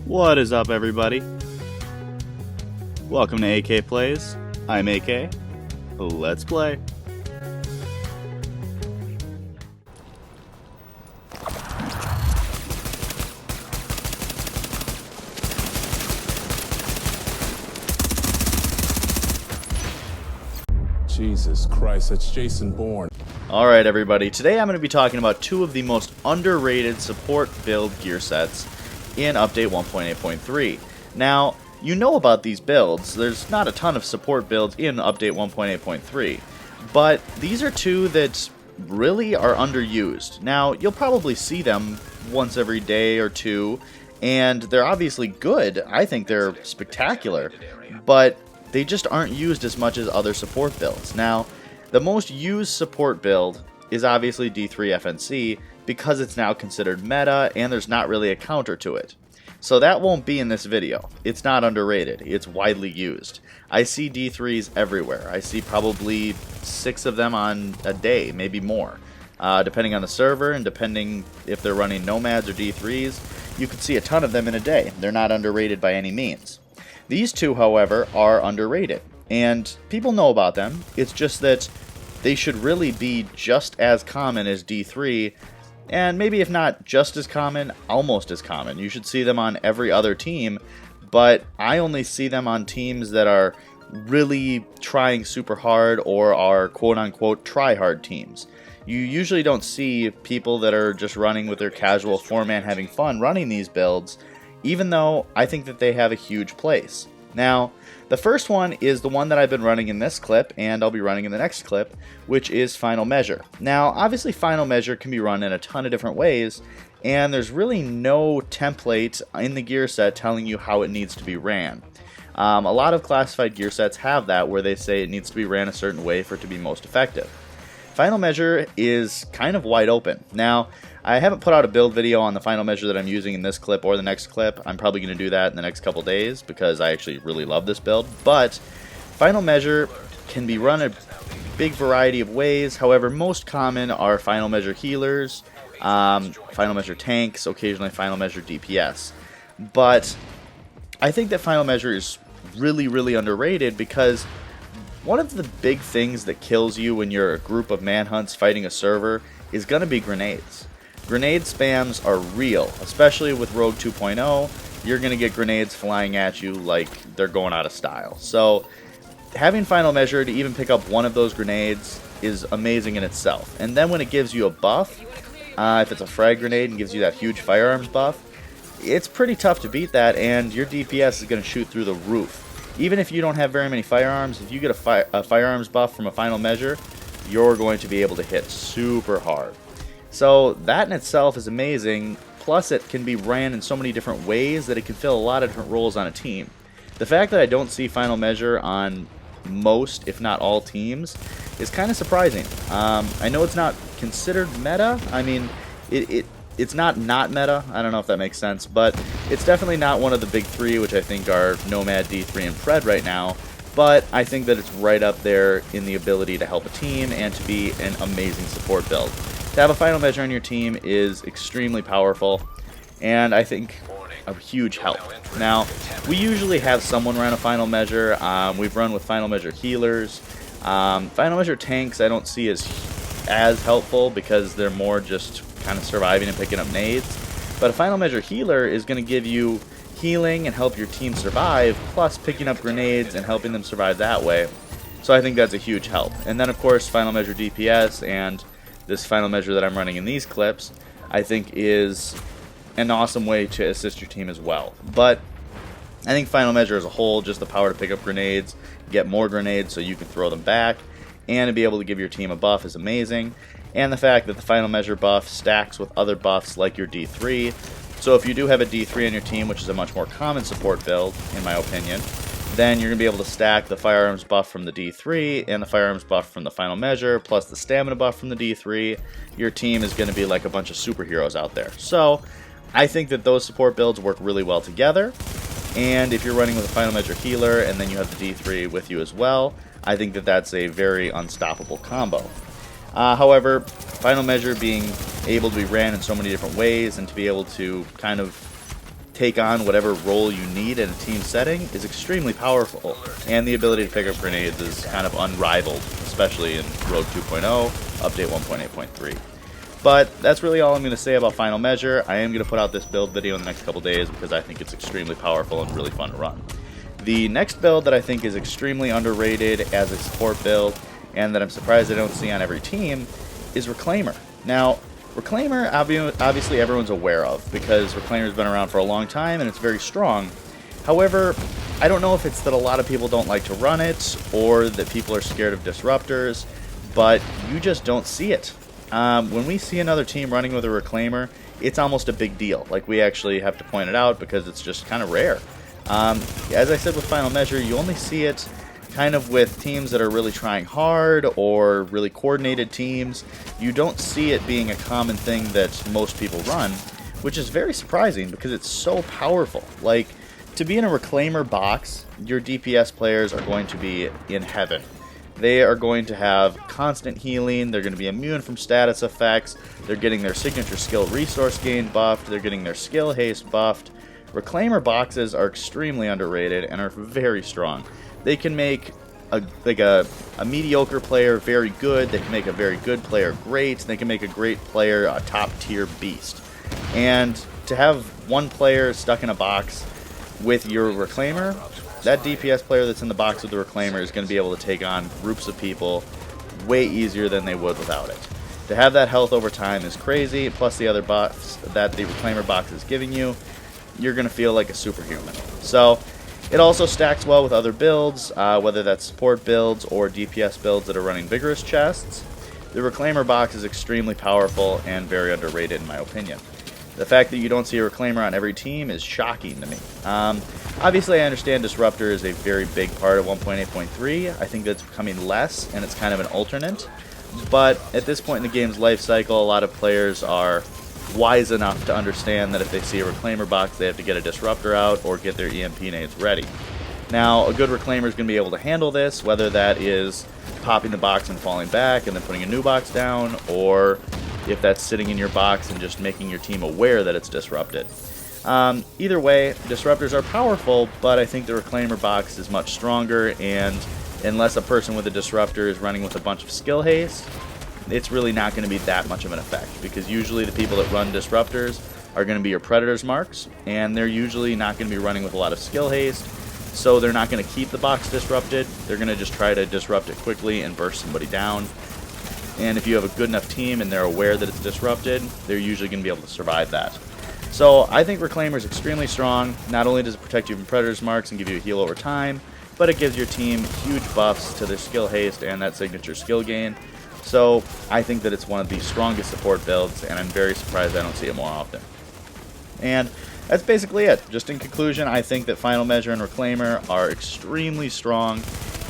What is up, everybody? Welcome to AK Plays. I'm AK. Let's play. Jesus Christ, that's Jason Bourne. Alright, everybody. Today I'm going to be talking about two of the most underrated support build gear sets in Update 1.8.3. Now, you know about these builds. There's not a ton of support builds in Update 1.8.3, but these are two that really are underused. Now, you'll probably see them once every day or two, and they're obviously good. I think they're spectacular, but they just aren't used as much as other support builds. Now, the most used support build is obviously D3 FNC because it's now considered meta and there's not really a counter to it. So that won't be in this video. It's not underrated. It's widely used. I see D3s everywhere. I see probably 6 of them on a day, maybe more. Depending on the server and depending if they're running nomads or D3s, you could see a ton of them in a day. They're not underrated by any means. These two, however, are underrated, and people know about them. It's just that they should really be just as common as D3, and maybe if not just as common, almost as common. You should see them on every other team, but I only see them on teams that are really trying super hard or are quote-unquote try-hard teams. You usually don't see people that are just running with their casual 4-man having fun running these builds, even though I think that they have a huge place. Now, the first one is the one that I've been running in this clip, and I'll be running in the next clip, which is Final Measure. Now, obviously Final Measure can be run in a ton of different ways, and there's really no template in the gear set telling you how it needs to be ran. A lot of classified gear sets have that, where they say it needs to be ran a certain way for it to be most effective. Final Measure is kind of wide open. Now, I haven't put out a build video on the Final Measure that I'm using in this clip or the next clip. I'm probably going to do that in the next couple days because I actually really love this build. But Final Measure can be run a big variety of ways. However, most common are Final Measure healers, Final Measure tanks, occasionally Final Measure DPS. But I think that Final Measure is really underrated because one of the big things that kills you when you're a group of manhunts fighting a server is going to be grenades. Grenade spams are real, especially with Rogue 2.0. You're going to get grenades flying at you like they're going out of style. So having Final Measure to even pick up one of those grenades is amazing in itself. And then when it gives you a buff, if it's a frag grenade and gives you that huge firearms buff, it's pretty tough to beat that, and your DPS is going to shoot through the roof. Even if you don't have very many firearms, if you get a firearms buff from a Final Measure, you're going to be able to hit super hard. So that in itself is amazing, plus it can be ran in so many different ways that it can fill a lot of different roles on a team. The fact that I don't see Final Measure on most, if not all teams, is kind of surprising. I know it's not considered meta. I mean, it's not meta. I don't know if that makes sense, but it's definitely not one of the big three, which I think are Nomad, D3, and Pred right now. But I think that it's right up there in the ability to help a team and to be an amazing support build. To have a Final Measure on your team is extremely powerful, and I think a huge help. Now, we usually have someone run a Final Measure. We've run with Final Measure healers. Final Measure tanks I don't see as helpful because they're more just kind of surviving and picking up nades. But a Final Measure healer is going to give you healing and help your team survive, plus picking up grenades and helping them survive that way. So I think that's a huge help. And then of course Final Measure DPS and this Final Measure that I'm running in these clips, I think is an awesome way to assist your team as well. But I think Final Measure as a whole, just the power to pick up grenades, get more grenades so you can throw them back, and to be able to give your team a buff is amazing. And the fact that the Final Measure buff stacks with other buffs like your D3. So if you do have a D3 on your team, which is a much more common support build, in my opinion, then you're going to be able to stack the firearms buff from the D3 and the firearms buff from the Final Measure, plus the stamina buff from the D3. Your team is going to be like a bunch of superheroes out there. So I think that those support builds work really well together. And if you're running with a Final Measure healer and then you have the D3 with you as well, I think that that's a very unstoppable combo. However, Final Measure being able to be ran in so many different ways and to be able to kind of take on whatever role you need in a team setting is extremely powerful, and the ability to pick up grenades is kind of unrivaled, especially in Rogue 2.0, Update 1.8.3. But that's really all I'm going to say about Final Measure. I am going to put out this build video in the next couple days because I think it's extremely powerful and really fun to run. The next build that I think is extremely underrated as a support build, and that I'm surprised I don't see on every team, is Reclaimer. Now, Reclaimer, obviously everyone's aware of, because Reclaimer's been around for a long time and it's very strong. However, I don't know if it's that a lot of people don't like to run it, or that people are scared of disruptors, but you just don't see it. When we see another team running with a Reclaimer, it's almost a big deal. Like, we actually have to point it out because it's just kind of rare. As I said with Final Measure, you only see it kind of with teams that are really trying hard or really coordinated teams. You don't see it being a common thing that most people run, which is very surprising because it's so powerful. Like, to be in a Reclaimer box, your DPS players are going to be in heaven. They are going to have constant healing, they're going to be immune from status effects, they're getting their signature skill resource gain buffed, they're getting their skill haste buffed. Reclaimer boxes are extremely underrated and are very strong. They can make a mediocre player very good, they can make a very good player great, they can make a great player a top tier beast. And to have one player stuck in a box with your Reclaimer, that DPS player that's in the box with the Reclaimer is going to be able to take on groups of people way easier than they would without it. To have that health over time is crazy, plus the other buffs that the Reclaimer box is giving you, you're going to feel like a superhuman. So, it also stacks well with other builds, whether that's support builds or DPS builds that are running vigorous chests. The Reclaimer box is extremely powerful and very underrated in my opinion. The fact that you don't see a Reclaimer on every team is shocking to me. Obviously, I understand Disruptor is a very big part of 1.8.3. I think that's becoming less, and it's kind of an alternate. But at this point in the game's life cycle, a lot of players are wise enough to understand that if they see a Reclaimer box, they have to get a Disruptor out or get their EMP nades ready. Now, a good Reclaimer is going to be able to handle this, whether that is popping the box and falling back and then putting a new box down, or if that's sitting in your box and just making your team aware that it's disrupted. Either way, disruptors are powerful, but I think the Reclaimer box is much stronger, and unless a person with a disruptor is running with a bunch of skill haste, it's really not going to be that much of an effect, because usually the people that run disruptors are going to be your Predator's marks, and they're usually not going to be running with a lot of skill haste, so they're not going to keep the box disrupted. They're going to just try to disrupt it quickly and burst somebody down. And if you have a good enough team and they're aware that it's disrupted, they're usually going to be able to survive that. So I think Reclaimer is extremely strong. Not only does it protect you from Predator's marks and give you a heal over time, but it gives your team huge buffs to their skill haste and that signature skill gain. So I think that it's one of the strongest support builds, and I'm very surprised I don't see it more often. And that's basically it. Just in conclusion, I think that Final Measure and Reclaimer are extremely strong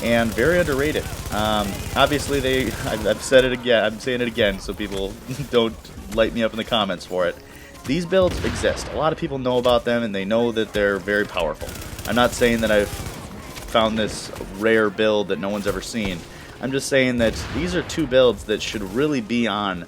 and very underrated. Obviously, I've said it again, I'm saying it again, so people don't light me up in the comments for it. These builds exist. A lot of people know about them, and they know that they're very powerful. I'm not saying that I've found this rare build that no one's ever seen. I'm just saying that these are two builds that should really be on,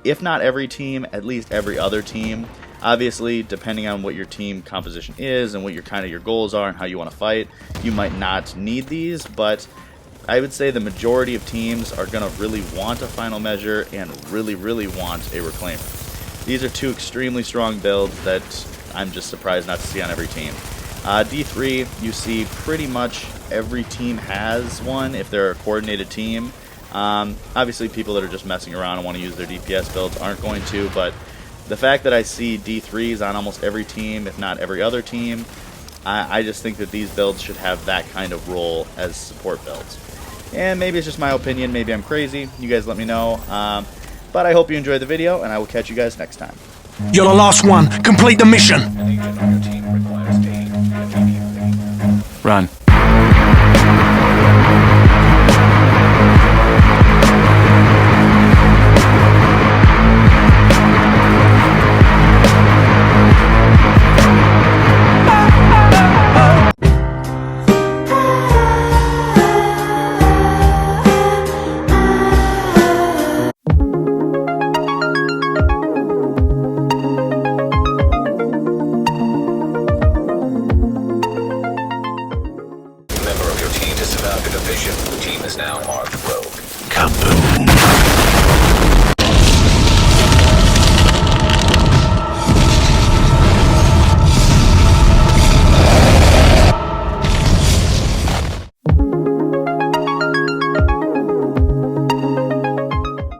if not every team, at least every other team. Obviously, depending on what your team composition is and what your goals are and how you want to fight, you might not need these, but I would say the majority of teams are going to really want a Final Measure and really, really want a Reclaimer. These are two extremely strong builds that I'm just surprised not to see on every team. D3, you see pretty much every team has one if they're a coordinated team. Obviously, people that are just messing around and want to use their DPS builds aren't going to, but the fact that I see D3s on almost every team, if not every other team, I just think that these builds should have that kind of role as support builds. And maybe it's just my opinion, maybe I'm crazy, you guys let me know. But I hope you enjoyed the video, and I will catch you guys next time. You're the last one. Complete the mission. Run. disavowed your division. The team is now marked rogue. Kaboom!